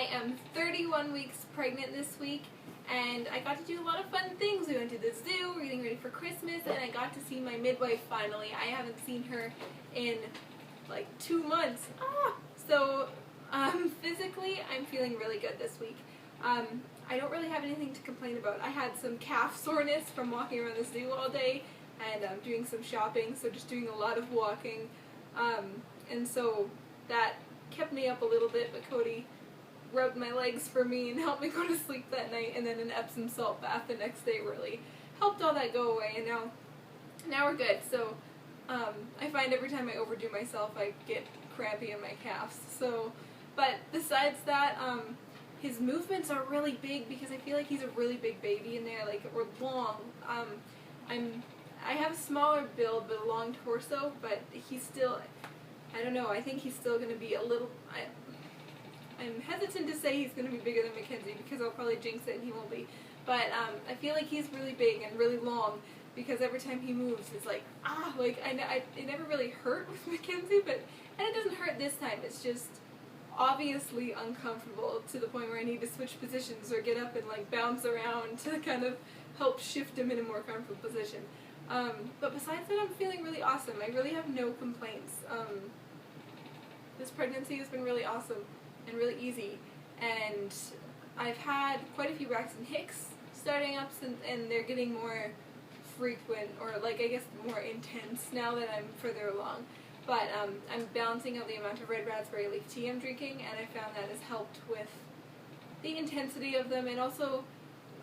I am 31 weeks pregnant this week, and I got to do a lot of fun things. We went to the zoo, we're getting ready for Christmas, and I got to see my midwife finally. I haven't seen her in like 2 months. So physically, I'm feeling really good this week. I don't really have anything to complain about. I had some calf soreness from walking around the zoo all day and doing some shopping, so just doing a lot of walking. And so that kept me up a little bit, but Cody rubbed my legs for me and helped me go to sleep that night, and then an Epsom salt bath the next day really helped all that go away, and now we're good. So I find every time I overdo myself I get crampy in my calves. So, but besides that, his movements are really big because I feel like he's a really big baby in there, like, or long. I have a smaller build but a long torso, but he's still, I don't know, I think he's still going to be a little, I'm hesitant to say he's going to be bigger than Mackenzie because I'll probably jinx it and he won't be. But I feel like he's really big and really long because every time he moves it's like, it never really hurt with Mackenzie, and it doesn't hurt this time. It's just obviously uncomfortable to the point where I need to switch positions or get up and like bounce around to kind of help shift him in a more comfortable position. But besides that, I'm feeling really awesome. I really have no complaints. This pregnancy has been really awesome and really easy, and I've had quite a few Braxton Hicks starting up, and they're getting more frequent, or like I guess more intense now that I'm further along. But I'm balancing out the amount of red raspberry leaf tea I'm drinking, and I found that has helped with the intensity of them, and also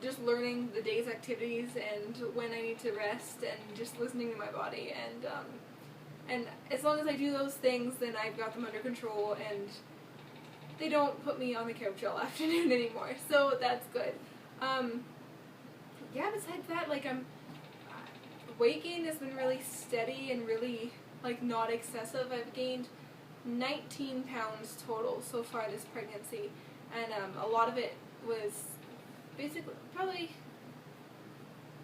just learning the day's activities and when I need to rest, and just listening to my body. And as long as I do those things, then I've got them under control, and they don't put me on the couch all afternoon anymore. So that's good. Yeah, besides that, like, weight gain has been really steady and really, like, not excessive. I've gained 19 pounds total so far this pregnancy, and a lot of it was basically probably,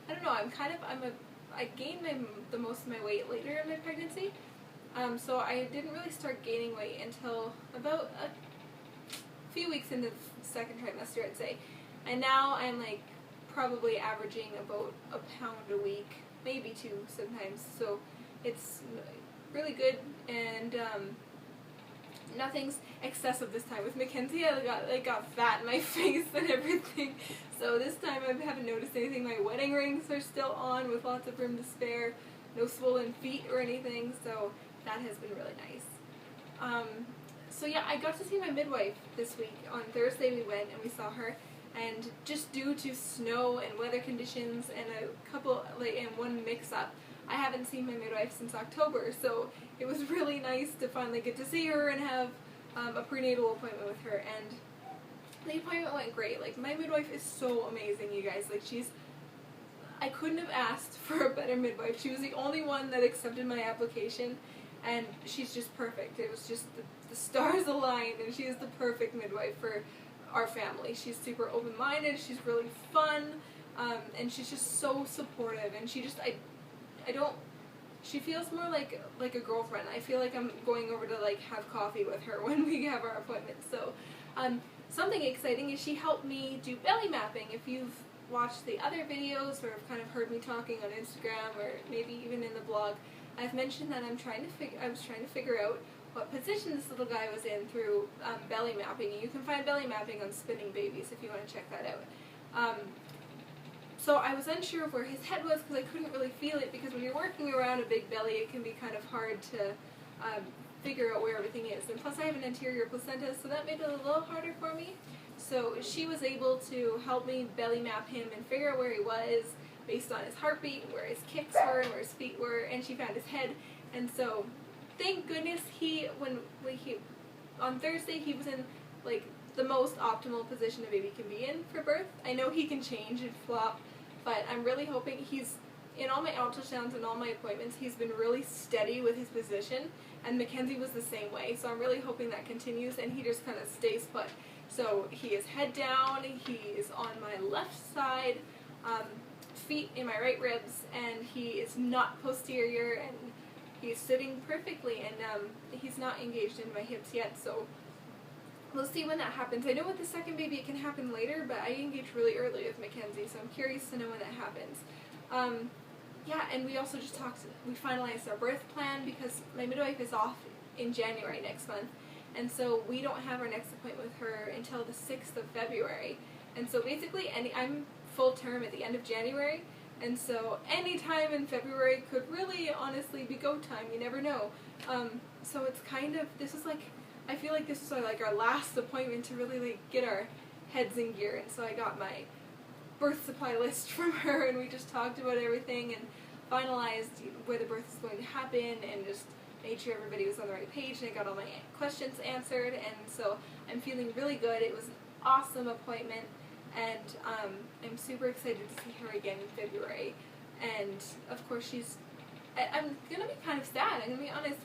I don't know, I gained the most of my weight later in my pregnancy, so I didn't really start gaining weight until about a few weeks into the second trimester, I'd say, and now I'm like probably averaging about a pound a week, maybe 2 sometimes, so it's really good, and nothing's excessive this time. With Mackenzie, I got fat in my face and everything, so this time I haven't noticed anything. My wedding rings are still on with lots of room to spare, no swollen feet or anything, so that has been really nice. So yeah, I got to see my midwife this week. On Thursday we went and we saw her, and just due to snow and weather conditions and one mix-up, I haven't seen my midwife since October, so it was really nice to finally get to see her and have a prenatal appointment with her, and the appointment went great. Like, my midwife is so amazing, you guys. Like, I couldn't have asked for a better midwife. She was the only one that accepted my application, and she's just perfect. It was just the stars aligned, and she is the perfect midwife for our family. She's super open-minded, she's really fun, and she's just so supportive, and she feels more like a girlfriend. I feel like I'm going over to like have coffee with her when we have our appointments. So something exciting is she helped me do belly mapping. If you've watched the other videos or have kind of heard me talking on Instagram or maybe even in the blog, I've mentioned that I was trying to figure out what position this little guy was in through belly mapping. And you can find belly mapping on Spinning Babies if you want to check that out. So I was unsure of where his head was because I couldn't really feel it, because when you're working around a big belly it can be kind of hard to figure out where everything is. And plus I have an anterior placenta, so that made it a little harder for me. So she was able to help me belly map him and figure out where he was based on his heartbeat, where his kicks were, and where his feet were, and she found his head. And so thank goodness on Thursday he was in like the most optimal position a baby can be in for birth. I know he can change and flop, but I'm really hoping in all my ultrasounds and all my appointments, he's been really steady with his position, and Mackenzie was the same way, so I'm really hoping that continues and he just kind of stays put. So he is head down, he is on my left side, feet in my right ribs, and he is not posterior, and he's sitting perfectly, and he's not engaged in my hips yet, so we'll see when that happens. I know with the second baby it can happen later, but I engaged really early with Mackenzie, so I'm curious to know when that happens. Yeah, and we also just we finalized our birth plan because my midwife is off in January next month, and so we don't have our next appointment with her until the 6th of February. And so basically, I'm full term at the end of January, and so any time in February could really honestly be go time. You never know. So it's kind of, I feel like this is like our last appointment to really like get our heads in gear. And so I got my birth supply list from her, and we just talked about everything and finalized where the birth is going to happen and just made sure everybody was on the right page, and I got all my questions answered, and so I'm feeling really good. It was an awesome appointment, and I'm super excited to see her again in February. And of course I'm going to be kind of sad, I'm going to be honest,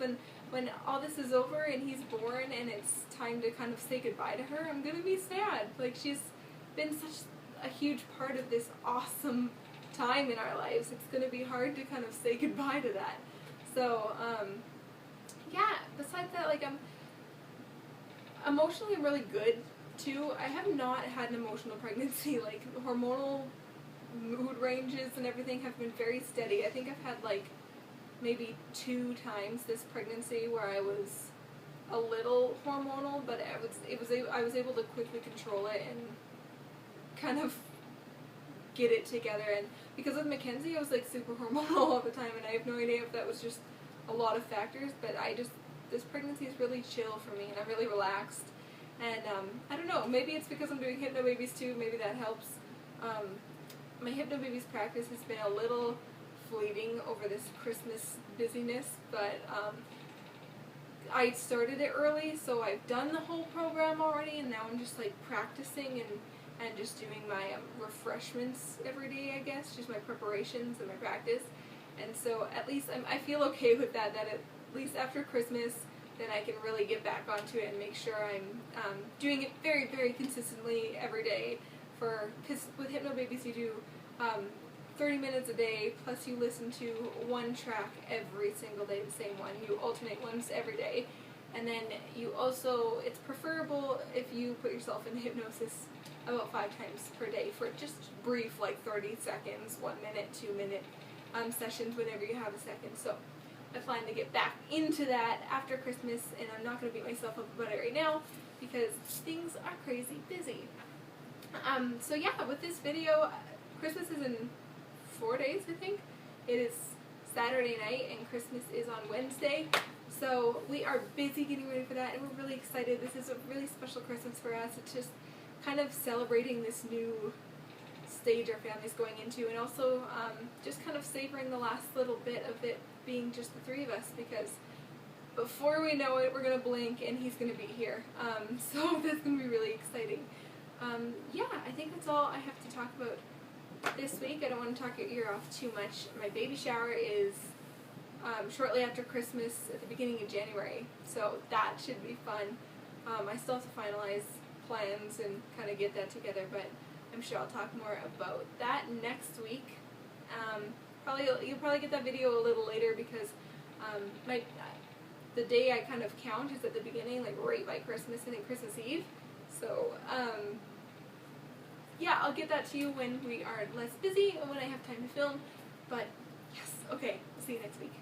when all this is over and he's born and it's time to kind of say goodbye to her, I'm going to be sad. Like, she's been such a huge part of this awesome time in our lives. It's going to be hard to kind of say goodbye to that. So, yeah, besides that, like, I'm emotionally really good, too. I have not had an emotional pregnancy. Like, hormonal mood ranges and everything have been very steady. I think I've had, like, maybe 2 times this pregnancy where I was a little hormonal, but I was able to quickly control it and kind of get it together. And because with Mackenzie, I was like super hormonal all the time, and I have no idea if that was just a lot of factors, but this pregnancy is really chill for me, and I'm really relaxed. And I don't know, maybe it's because I'm doing Hypnobabies too, maybe that helps. My Hypnobabies practice has been a little fleeting over this Christmas busyness, but I started it early, so I've done the whole program already, and now I'm just like practicing and just doing my refreshments every day, I guess, just my preparations and my practice. And so at least I feel okay with that at least after Christmas, then I can really get back onto it and make sure I'm doing it very, very consistently every day. Because with Hypnobabies you do 30 minutes a day, plus you listen to one track every single day, the same one. You alternate ones every day. And then you also, it's preferable if you put yourself in hypnosis about 5 times per day for just brief, like 30 seconds, 1 minute, 2 minute sessions whenever you have a second. So I plan to get back into that after Christmas, and I'm not going to beat myself up about it right now because things are crazy busy. So yeah, with this video, Christmas is in 4 days, I think. It is Saturday night and Christmas is on Wednesday. So we are busy getting ready for that, and we're really excited. This is a really special Christmas for us. It's just kind of celebrating this new stage our family's going into, and also just kind of savoring the last little bit of it being just the 3 of us, because before we know it, we're going to blink and he's going to be here. So that's going to be really exciting. Yeah, I think that's all I have to talk about this week. I don't want to talk your ear off too much. My baby shower is shortly after Christmas at the beginning of January, so that should be fun. I still have to finalize plans and kind of get that together, but I'm sure I'll talk more about that next week. You'll probably get that video a little later because the day I kind of count is at the beginning, like right by Christmas and then Christmas Eve. So yeah, I'll get that to you when we are less busy and when I have time to film. But yes, okay, see you next week.